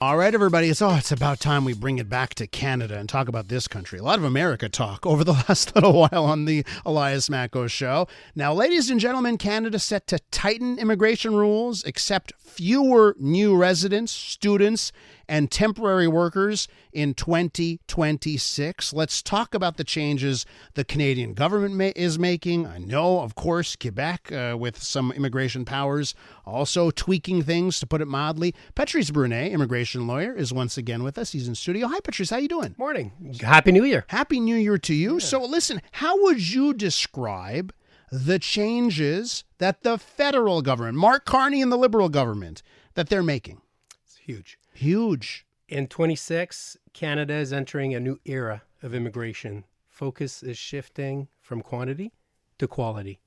All right, everybody. It's about time we bring it back to Canada and talk about this country. A lot of America talk over the last little while on the Elias Macko Show. Now, ladies and gentlemen, Canada set to tighten immigration rules, accept fewer new residents, students, and temporary workers in 2026. Let's talk about the changes the Canadian government is making. I know, of course, Quebec with some immigration powers also tweaking things, to put it mildly. Patrice Brunet, immigration lawyer, is once again with us. He's in studio. Hi, Patrice. How you doing? Morning. Happy New Year. Happy New Year to you. Yeah. So listen, how would you describe the changes that the federal government, Mark Carney and the Liberal government, that they're making? It's huge. Huge. In 26, Canada is entering a new era of immigration. Focus is shifting from quantity to quality.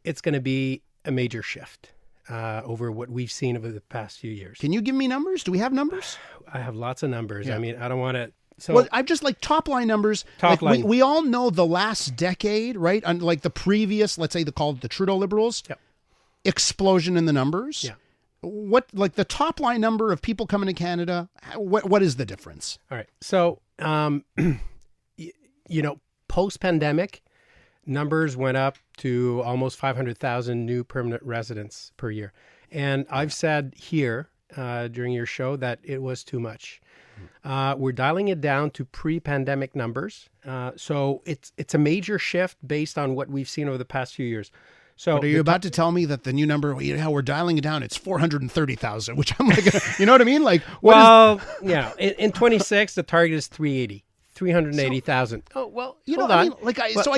It's going to be a major shift over what we've seen over the past few years. Can you give me numbers? Do we have numbers? I have lots of numbers. Yeah. I mean, I don't want to... Well, I just like top line numbers. We all know the last decade, right? Like the previous, let's say called the Trudeau Liberals, explosion in the numbers. Yeah. What, like the top line number of people coming to Canada, what is the difference? All right. So, post-pandemic, numbers went up to almost 500,000 new permanent residents per year. And I've said here during your show that it was too much. We're dialing it down to pre-pandemic numbers. So it's a major shift based on what we've seen over the past few years. So are you about to tell me that the new number, how we're dialing it down, it's 430,000, which I'm like, you know what I mean? Like, in 26, the target is 380,000. Oh, well, hold on. I mean,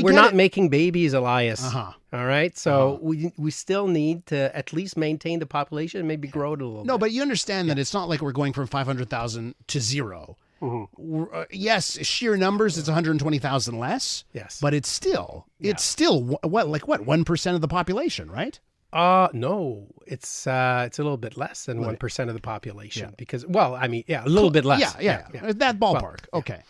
we're not making babies, Elias. Uh-huh. All right. So we still need to at least maintain the population and maybe grow it a little bit. No, but you understand that it's not like we're going from 500,000 to zero. Mm-hmm. Yes, sheer numbers, it's 120,000 less. Yes. But it's still what 1% of the population, right? No, it's a little bit less than 1% of the population because, a little bit less. Yeah. That ballpark. Well, okay.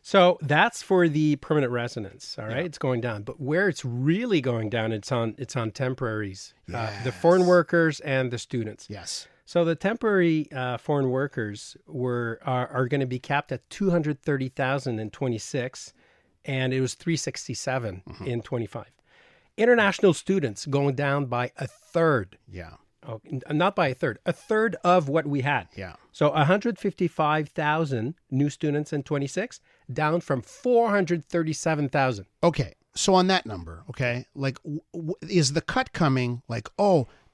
So that's for the permanent residents. All right. It's going down, but where it's really going down, it's on temporaries, the foreign workers and the students. Yes. So the temporary foreign workers are going to be capped at 230,000 in 26, and it was 367 in 25. International students going down by a third. Yeah. Oh, not by a third of what we had. Yeah. So 155,000 new students in 26, down from 437,000. Okay. So on that number, okay, like is the cut coming like,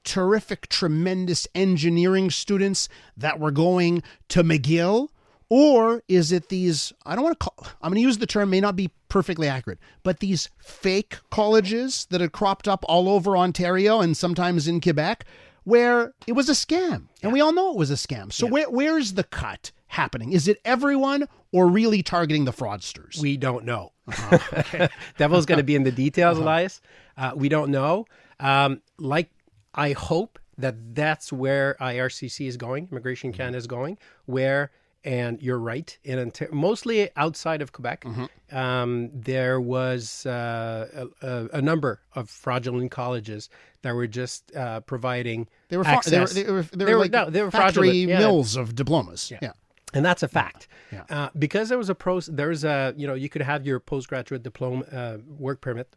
terrific, tremendous engineering students that were going to McGill? Or is it these, I'm going to use the term, may not be perfectly accurate, but these fake colleges that had cropped up all over Ontario and sometimes in Quebec where it was a scam. And we all know it was a scam. So where's the cut happening? Is it everyone or really targeting the fraudsters? We don't know. Okay. Devil's going to be in the details, Elias. We don't know. I hope that's where IRCC is going, Immigration Canada is going, and you're right, mostly outside of Quebec, there was a number of fraudulent colleges that were just providing access. They were factory fraudulent mills of diplomas. Yeah. And that's a fact. Yeah. Because there was you could have your postgraduate diploma work permit,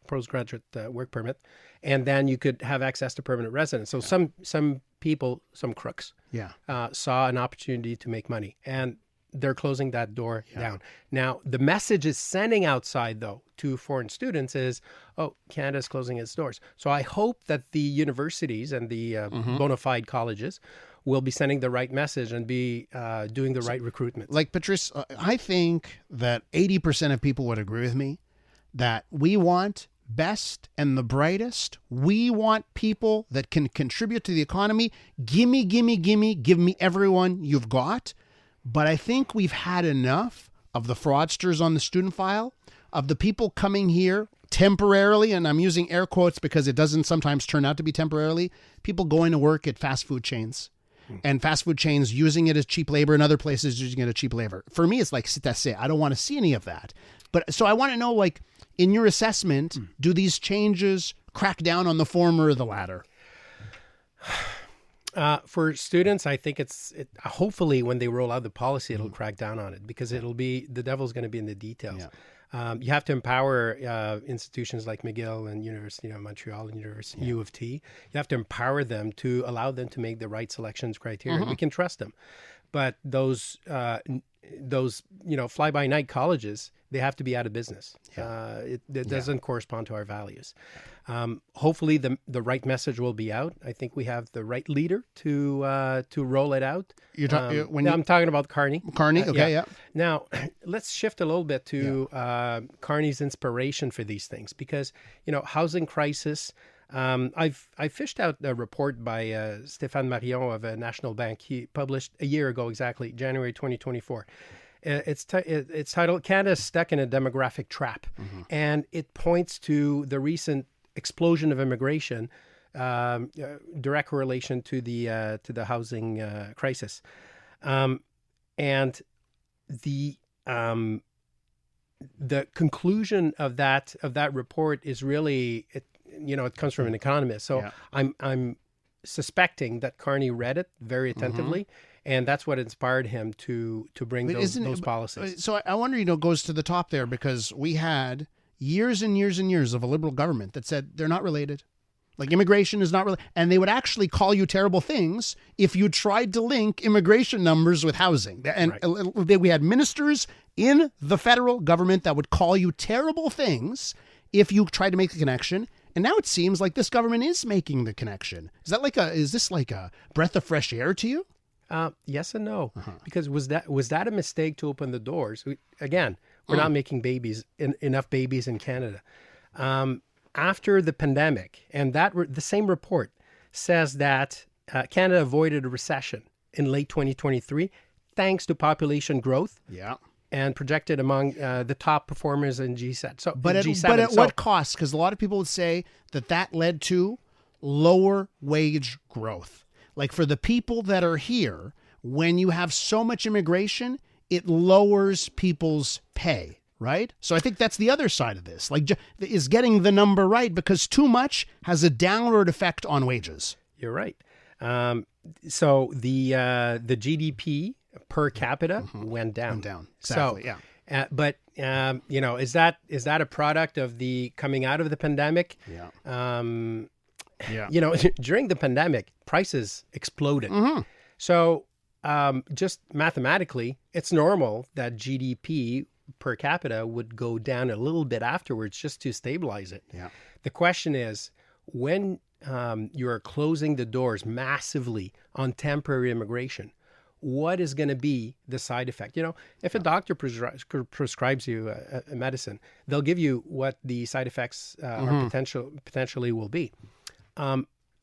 and then you could have access to permanent residence. So some people, some crooks, saw an opportunity to make money, and they're closing that door down. Now, the message is sending outside, though, to foreign students is, Canada's closing its doors. So I hope that the universities and the bona fide colleges will be sending the right message and be doing the right recruitment. Like, Patrice, I think that 80% of people would agree with me that we want best and the brightest. We want people that can contribute to the economy. Give me everyone you've got. But I think we've had enough of the fraudsters on the student file, of the people coming here temporarily, and I'm using air quotes because it doesn't sometimes turn out to be temporarily, people going to work at fast food chains. And fast food chains using it as cheap labor and other places using it as cheap labor. For me, it's like, c'est assez. I don't want to see any of that. But so I want to know, like, in your assessment, do these changes crack down on the former or the latter? For students, I think hopefully when they roll out the policy, it'll crack down on it, because the devil's going to be in the details. Yeah. You have to empower institutions like McGill and University of Montreal and U of T. You have to empower them to allow them to make the right selections criteria. We can trust them. But those fly-by-night colleges, they have to be out of business. It doesn't correspond to our values. Hopefully the right message will be out. I think we have the right leader to roll it out. I'm talking about Carney. Carney, okay, yeah. Now, let's shift a little bit to Carney's inspiration for these things, because, housing crisis. I've fished out a report by Stéphane Marion of National Bank. He published a year ago, exactly, January 2024. It's titled "Canada's Stuck in a Demographic Trap," and it points to the recent explosion of immigration, direct correlation to the housing crisis, and the conclusion of that report is really it comes from an economist. So I'm suspecting that Carney read it very attentively, and that's what inspired him to bring those policies. So I wonder, it goes to the top there, because we had years and years and years of a Liberal government that said they're not related. Like, immigration is not related. And they would actually call you terrible things if you tried to link immigration numbers with housing. And we had ministers in the federal government that would call you terrible things if you tried to make the connection. And now it seems like this government is making the connection. Is this like a breath of fresh air to you? Yes and no. Because was that a mistake to open the doors? We're not making enough babies in Canada. After the pandemic, and the same report says that Canada avoided a recession in late 2023 thanks to population growth. Yeah. And projected among the top performers in G7. But at what cost? Because a lot of people would say that led to lower wage growth. Like, for the people that are here, when you have so much immigration, it lowers people's pay, right? So I think that's the other side of this. Like, is getting the number right, because too much has a downward effect on wages. You're right. So the GDP per capita went down. Went down. Exactly. So, yeah. But is that a product of the coming out of the pandemic? Yeah. During the pandemic, prices exploded. So just mathematically, it's normal that GDP per capita would go down a little bit afterwards just to stabilize it. Yeah. The question is, when you're closing the doors massively on temporary immigration, what is going to be the side effect? If a doctor prescribes you a medicine, they'll give you what the side effects potentially will be.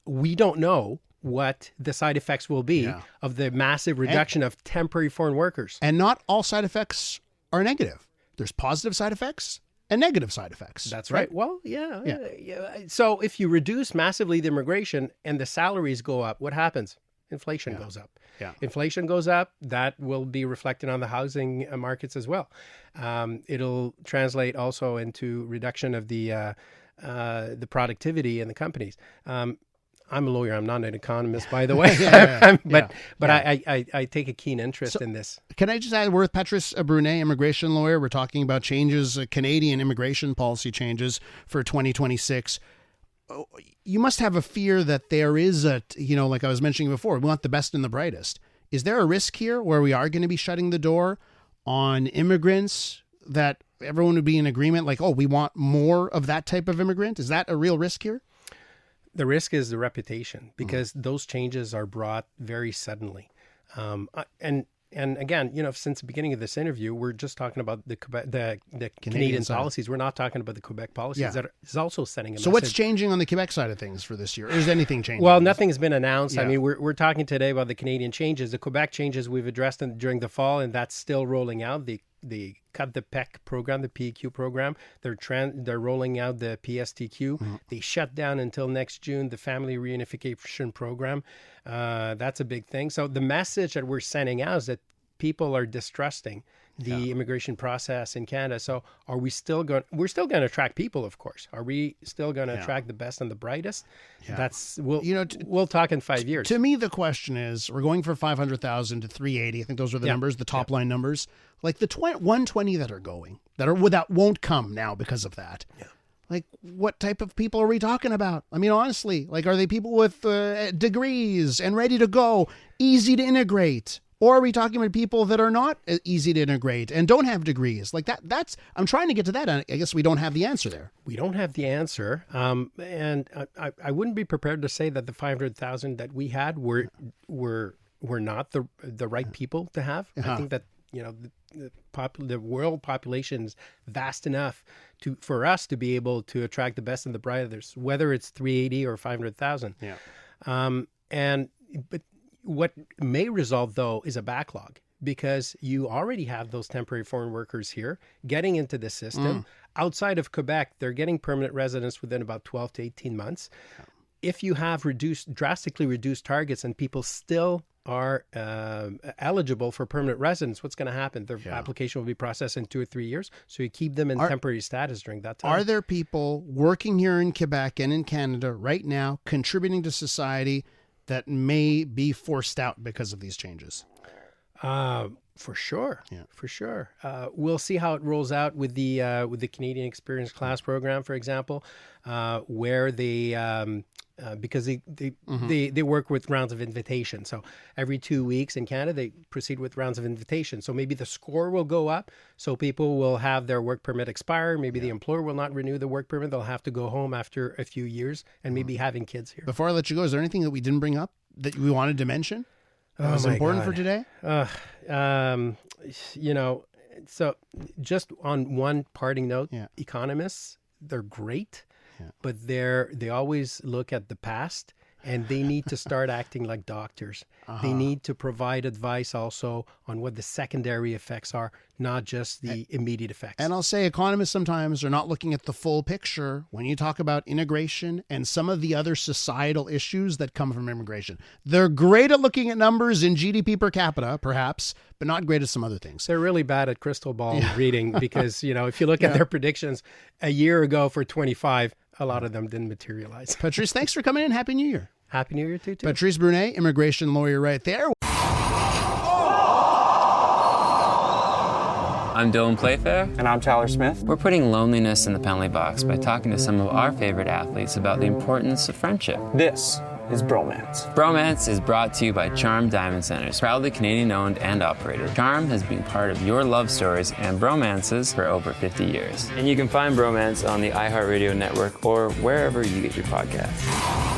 We don't know what the side effects will be of the massive reduction of temporary foreign workers. And not all side effects are negative. There's positive side effects and negative side effects. That's right. Well, yeah. So if you reduce massively the immigration and the salaries go up, what happens? Inflation goes up. Yeah. Inflation goes up. That will be reflected on the housing markets as well. It'll translate also into reduction of the productivity in the companies. I'm a lawyer. I'm not an economist, by the way. I take a keen interest in this. Can I just add, we're with Patrice Brunet, immigration lawyer. We're talking about changes, Canadian immigration policy changes for 2026. You must have a fear that there is like I was mentioning before, we want the best and the brightest. Is there a risk here where we are going to be shutting the door on immigrants, that everyone would be in agreement, like, oh, we want more of that type of immigrant? Is that a real risk here? The risk is the reputation, because those changes are brought very suddenly. And again, since the beginning of this interview, we're just talking about the Canadian policies. We're not talking about the Quebec policies that is also sending a message. So what's changing on the Quebec side of things for this year? Is anything changing? Well, nothing's been announced. Yeah. I mean, we're talking today about the Canadian changes. The Quebec changes we've addressed during the fall, and that's still rolling out. The Cut the PEC program, the PEQ program. They're rolling out the PSTQ. They shut down until next June the Family Reunification program. That's a big thing. So the message that we're sending out is that people are distrusting the immigration process in Canada. So are we still going? We're still going to attract people, of course. Are we still going to attract the best and the brightest? Yeah. We'll talk in 5 years. To me, the question is, we're going from 500,000 to 380. I think those are the numbers, the top line numbers. Like the 120 that won't come now because of that. Yeah. Like, what type of people are we talking about? I mean, honestly, like, are they people with degrees and ready to go, easy to integrate? Or are we talking about people that are not easy to integrate and don't have degrees? Like that's, I'm trying to get to that. I guess we don't have the answer there. We don't have the answer. And I wouldn't be prepared to say that the 500,000 that we had were not the right people to have. I think that, the world population is vast enough for us to be able to attract the best and the brightest, whether it's 380 or 500,000. Yeah. But what may resolve, though, is a backlog, because you already have those temporary foreign workers here getting into the system. Outside of Quebec, they're getting permanent residence within about 12 to 18 months. If you have drastically reduced targets and people still are eligible for permanent residence, what's going to happen? Their application will be processed in 2 or 3 years. So you keep them in temporary status during that time. Are there people working here in Quebec and in Canada right now contributing to society that may be forced out because of these changes? For sure. Yeah. For sure. We'll see how it rolls out with the Canadian Experienced Class program, for example, where they because they work with rounds of invitation. So every 2 weeks in Canada, they proceed with rounds of invitation. So maybe the score will go up. So people will have their work permit expire. Maybe the employer will not renew the work permit. They'll have to go home after a few years and maybe having kids here. Before I let you go, is there anything that we didn't bring up that we wanted to mention that was important for today? So just on one parting note, economists, they're great. But they always look at the past, and they need to start acting like doctors. They need to provide advice also on what the secondary effects are, not just the immediate effects. And I'll say economists sometimes are not looking at the full picture when you talk about integration and some of the other societal issues that come from immigration. They're great at looking at numbers in GDP per capita, perhaps, but not great at some other things. They're really bad at crystal ball reading because, if you look at their predictions a year ago for 25, a lot of them didn't materialize. Patrice, thanks for coming in. Happy New Year. Happy New Year to you, too. Patrice Brunet, immigration lawyer right there. I'm Dylan Playfair. And I'm Tyler Smith. We're putting loneliness in the penalty box by talking to some of our favorite athletes about the importance of friendship. This is Bromance. Bromance is brought to you by Charm Diamond Centers, proudly Canadian-owned and operated. Charm has been part of your love stories and bromances for over 50 years. And you can find Bromance on the iHeartRadio network or wherever you get your podcasts.